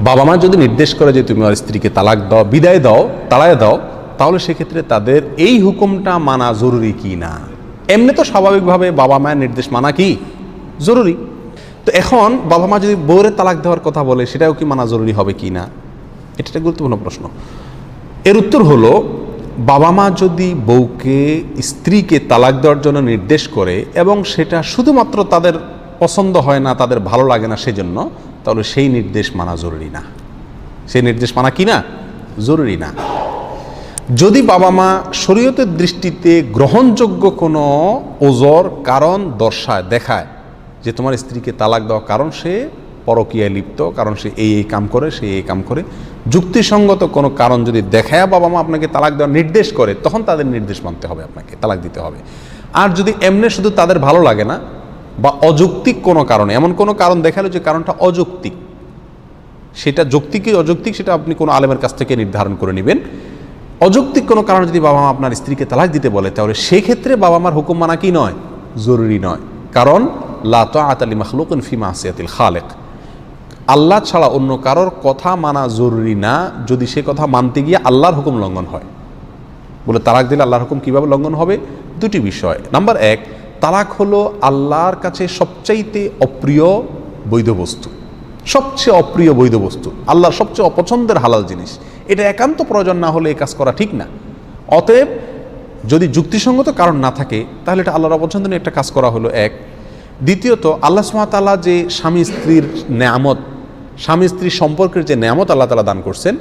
বাবা মা যদি নির্দেশ করে যে তুমি আমার স্ত্রীকে তালাক দাও, বিদায় দাও, তাড়ায় দাও, তাহলে সেক্ষেত্রে তাদের এই হুকুমটা মানা জরুরি কি না? এমনি তো স্বাভাবিকভাবে বাবা মায়ের নির্দেশ মানা কি জরুরি। তো এখন বাবা মা যদি বউয়ের তালাক দেওয়ার কথা বলে, সেটাও কি মানা জরুরি হবে কি না? এটা একটা গুরুত্বপূর্ণ প্রশ্ন। এর উত্তর হলো, বাবা মা যদি বউকে স্ত্রীকে তালাক দেওয়ার জন্য নির্দেশ করে এবং সেটা শুধুমাত্র তাদের পছন্দ হয় না, তাদের ভালো লাগে না সেজন্য, তাহলে সেই নির্দেশ মানা জরুরি না। সেই নির্দেশ মানা কি না? জরুরি না। যদি বাবা মা শরীয়তের দৃষ্টিতে গ্রহণযোগ্য কোনো ওজর কারণ দেখায় যে তোমার স্ত্রীকে তালাক দেওয়া কারণ সে পরকীয়ায় লিপ্ত, কারণ সে এই কাম করে, সে এই কাম করে, যুক্তিসঙ্গত কোনো কারণ যদি দেখায় বাবা মা আপনাকে তালাক দেওয়ার নির্দেশ করে, তখন তাদের নির্দেশ মানতে হবে, আপনাকে তালাক দিতে হবে। আর যদি এমনি শুধু তাদের ভালো লাগে না বা অযৌক্তিক কোনো কারণে, এমন কোনো কারণ দেখালো যে কারণটা অযৌক্তিক, সেটা যৌক্তিক কি অযৌক্তিক সেটা আপনি কোনো আলেমের কাছ থেকে নির্ধারণ করে নেবেন। অযৌক্তিক কোনো কারণে যদি বাবা মা আপনার স্ত্রীকে তালাক দিতে বলে, তাহলে সেক্ষেত্রে বাবা মার হুকুম মানা কি নয়? জরুরি নয়। কারণ লা তাআতা লিমাখলুকিন ফি মাসিয়াতিল খালিক, আল্লাহ ছাড়া অন্য কারোর কথা মানা জরুরি না যদি সে কথা মানতে গিয়ে আল্লাহর হুকুম লঙ্ঘন হয়। বলে তালাক দিলে আল্লাহর হুকুম কীভাবে লঙ্ঘন হবে? দুটি বিষয়। নাম্বার এক, তালাক হলো আল্লাহর কাছে সবচাইতে অপ্রিয় বৈধ বস্তু, সবচেয়ে অপ্রিয় বৈধ বস্তু, আল্লাহর সবচেয়ে অপছন্দের হালাল জিনিস। এটা একান্ত প্রয়োজন না হলে এই কাজ করা ঠিক না। অতএব যদি যুক্তিসঙ্গত কারণ না থাকে, তাহলে এটা আল্লাহর অপছন্দনীয় একটা কাজ করা হলো এক। দ্বিতীয়ত, আল্লাহ সুবহানাহু ওয়া তাআলা যে স্বামী স্ত্রীর নেয়ামত, স্বামী স্ত্রীর সম্পর্কের যে নেয়ামত আল্লাহ তাআলা দান করছেন,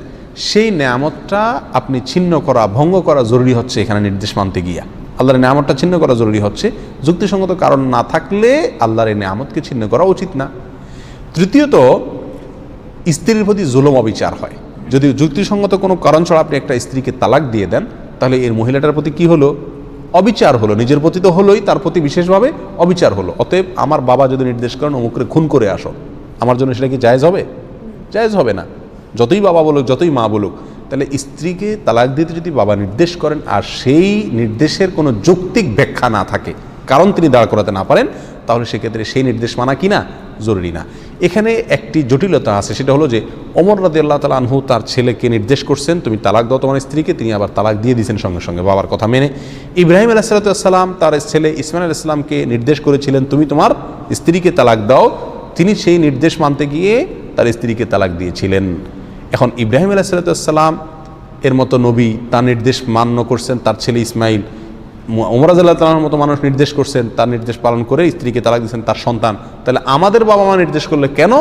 সেই নেয়ামতটা আপনি ছিন্ন করা, ভঙ্গ করা জরুরি হচ্ছে এখানে নির্দেশ মানতে গিয়া। আল্লাহর নেয়ামতটা ছিন্ন করা জরুরি হচ্ছে, যুক্তিসঙ্গত কারণ না থাকলে আল্লাহর এই নেয়ামতকে ছিন্ন করা উচিত না। তৃতীয়ত, স্ত্রীর প্রতি জুলুম অবিচার হয়। যদি যুক্তিসঙ্গত কোনো কারণ ছাড়া আপনি একটা স্ত্রীকে তালাক দিয়ে দেন, তাহলে এর মহিলাটার প্রতি কি হলো? অবিচার হলো। নিজের প্রতি তো হলোই, তার প্রতি বিশেষভাবে অবিচার হলো। অতএব আমার বাবা যদি নির্দেশ করেন অমুকরে খুন করে আসো, আমার জন্য সেটা কি জায়েজ হবে? জায়েজ হবে না, যতই বাবা বলুক, যতই মা বলুক। তাহলে স্ত্রীকে তালাক দিতে যদি বাবা নির্দেশ করেন আর সেই নির্দেশের কোনো যৌক্তিক ব্যাখ্যা না থাকে, কারণ তিনি দাঁড় করাতে না পারেন, তাহলে সেক্ষেত্রে সেই নির্দেশ মানা কি না? জরুরি না। এখানে একটি জটিলতা আছে, সেটা হলো যে ওমর রাদিয়াল্লাহু তাআলা আনহু তার ছেলেকে নির্দেশ করছেন তুমি তালাক দাও তোমার স্ত্রীকে, তিনি আবার তালাক দিয়ে দিয়েছেন সঙ্গে সঙ্গে বাবার কথা মেনে। ইব্রাহিম আলাইহিস সালাম তার ছেলে ইসমাঈল আলাইহিস সালামকে নির্দেশ করেছিলেন তুমি তোমার স্ত্রীকে তালাক দাও, তিনি সেই নির্দেশ মানতে গিয়ে তার স্ত্রীকে তালাক দিয়েছিলেন। এখন ইব্রাহিম আলাইহিস সালাম এর মতো নবী তার নির্দেশ মান্য করছেন, তার ছেলে ইসমাঈল, ওমর রাদিয়াল্লাহু তাআলার মতো মানুষ নির্দেশ করছেন, তার নির্দেশ পালন করে স্ত্রীকে তালাক দিয়েছেন তার সন্তান। তাহলে আমাদের বাবা মা নির্দেশ করলে কেন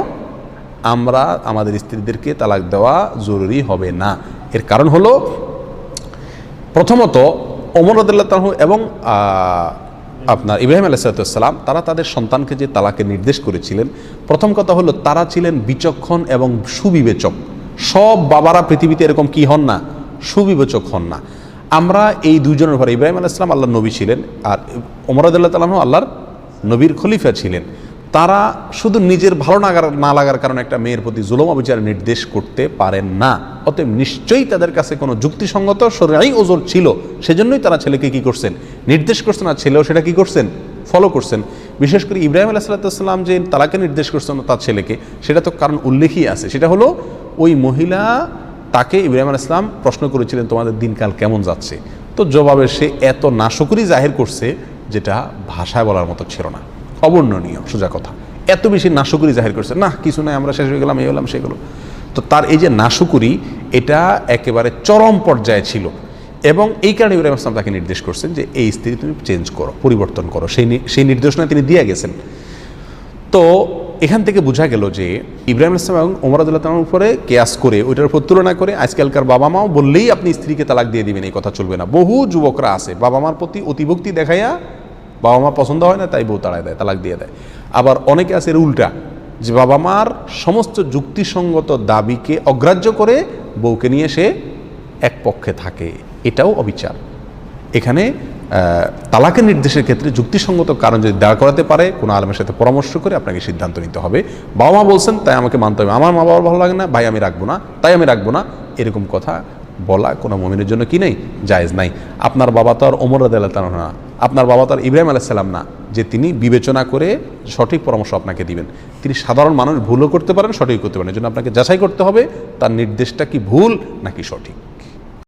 আমরা আমাদের স্ত্রীদেরকে তালাক দেওয়া জরুরি হবে না? এর কারণ হলো, প্রথমত ওমর রাদিয়াল্লাহু তাআলা এবং আপনার ইব্রাহিম আলাইহিস সালাম তারা তাদের সন্তানকে যে তালাকের নির্দেশ করেছিলেন, প্রথম কথা হলো তারা ছিলেন বিচক্ষণ এবং সুবিবেচক। সব বাবারা পৃথিবীতে এরকম কি হন না? সুবিবেচক হন না। আমরা এই দুইজনের পরে, ইব্রাহিম আলাইহিস সালাম আল্লাহর নবী ছিলেন আর ওমর রাদিয়াল্লাহু তাআলা আল্লাহর নবীর খলিফা ছিলেন। তারা শুধু নিজের ভালো না লাগার কারণে একটা মেয়ের প্রতি জুলুম অবিচারের নির্দেশ করতে পারেন না। অতএব নিশ্চয়ই তাদের কাছে কোনো যুক্তিসঙ্গত শরঈ ওজর ছিল, সেজন্যই তারা ছেলেকে কি করছেন? নির্দেশ করছেন, আর ছেলেও সেটা কি করছেন? ফলো করছেন। বিশেষ করে ইব্রাহিম আলাইহিস সালাম যে তালাকে নির্দেশ করছেন তার ছেলেকে, সেটা তো কারণ উল্লেখই আছে। সেটা হলো ওই মহিলা তাকে ইব্রাহিম আলাইহিস সালাম প্রশ্ন করেছিলেন তোমাদের দিনকাল কেমন যাচ্ছে, তো জবাবে সে এত নাশুকরি জাহির করছে যেটা ভাষায় বলার মতো ছিল না, অবর্ণনীয় সোজা কথা। এত বেশি নাশুকরি জাহির করছে, না কিছু নাই, আমরা শেষ হয়ে গেলাম, এই হলাম সেগুলো। তো তার এই যে নাশুকরি, এটা একেবারে চরম পর্যায়ে ছিল এবং এই কারণে ইব্রাহিম আলাইহিস সালাম তাকে নির্দেশ করছেন যে এই স্ত্রী তুমি চেঞ্জ করো, পরিবর্তন করো। সেই নির্দেশনা তিনি দিয়ে গেছেন। তো এখান থেকে বোঝা গেল যে ইব্রাহিম আলাইহিস সালাম এবং ওমর রাদিয়াল্লাহু তাআলার উপরে কেয়াস করে, ওইটার উপর তুলনা করে আজকালকার বাবা মাও বললেই আপনি স্ত্রীকে তালাক দিয়ে দিবেন, এই কথা চলবে না। বহু যুবকরা আছে বাবা মার প্রতি অতিভক্তি দেখাইয়া, বাবা মা পছন্দ হয় না তাই বউ তাড়ায় দেয়, তালাক দিয়ে দেয়। আবার অনেকে আছে এর উল্টা, যে বাবা মার সমস্ত যুক্তিসঙ্গত দাবিকে অগ্রাহ্য করে বউকে নিয়ে সে এক পক্ষে থাকে, এটাও অবিচার। এখানে তালাকের নির্দেশের ক্ষেত্রে যুক্তিসঙ্গত কারণ যদি দাঁড় করাতে পারে, কোনো আলেমের সাথে পরামর্শ করে আপনাকে সিদ্ধান্ত নিতে হবে। বাবা মা বলছেন তাই আমাকে মানতে হবে, আমার মা বাবার ভালো লাগে না ভাই আমি রাখবো না, তাই আমি রাখবো না, এরকম কথা বলা কোনো মুমিনের জন্য কি নেই, জায়েজ নাই। আপনার বাবা তো আর ওমর রাদিয়াল্লাহু তাআলা না, আপনার বাবা তো আর ইব্রাহিম আলাইহিস সালাম না যে তিনি বিবেচনা করে সঠিক পরামর্শ আপনাকে দিবেন। তিনি সাধারণ মানুষ, ভুলও করতে পারেন, সঠিক করতে পারেন। এজন্য আপনাকে যাচাই করতে হবে তার নির্দেশটা কি ভুল নাকি সঠিক।